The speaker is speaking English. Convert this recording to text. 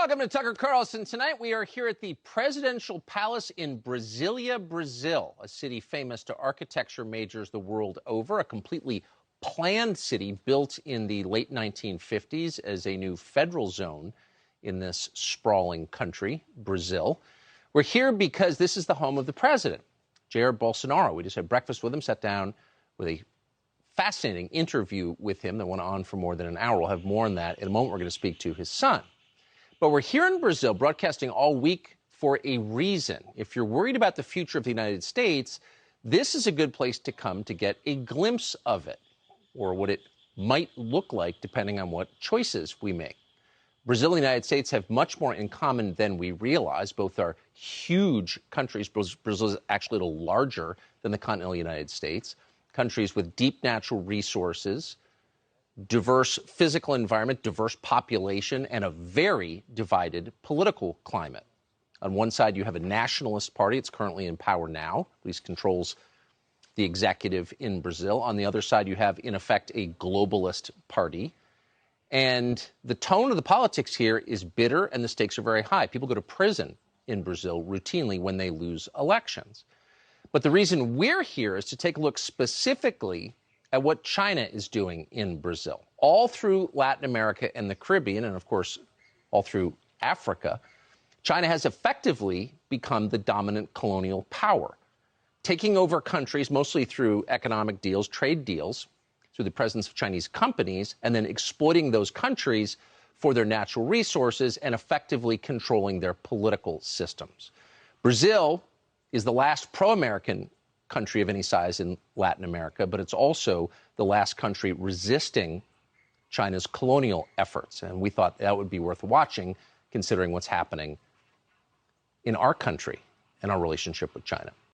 Welcome to Tucker Carlson. Tonight we are here at the Presidential Palace in Brasilia, Brazil, a city famous to architecture majors the world over, a completely planned city built in the late 1950s as a new federal zone in this sprawling country, Brazil. We're here because this is the home of the president, Jair Bolsonaro. We just had breakfast with him, sat down with a fascinating interview with him that went on for more than an hour. We'll have more on that in a moment. We're going to speak to his son. But we're here in Brazil broadcasting all week for a reason. If you're worried about the future of the United States, this is a good place to come to get a glimpse of it, or what it might look like depending on what choices we make. Brazil and the United States have much more in common than we realize. Both are huge countries. Brazil is actually a little larger than the continental United States. Countries with deep natural resources, diverse physical environment, diverse population, and a very divided political climate. On one side, you have a nationalist party. It's currently in power now, at least controls the executive in Brazil. On the other side, you have, in effect, a globalist party. And the tone of the politics here is bitter, and the stakes are very high. People go to prison in Brazil routinely when they lose elections. But the reason we're here is to take a look specifically at what China is doing in Brazil. All through Latin America and the Caribbean, and of course, all through Africa, China has effectively become the dominant colonial power, taking over countries mostly through economic deals, trade deals, through the presence of Chinese companies, and then exploiting those countries for their natural resources and effectively controlling their political systems. Brazil is the last pro-American country of any size in Latin America, but it's also the last country resisting China's colonial efforts. And we thought that would be worth watching, considering what's happening in our country and our relationship with China.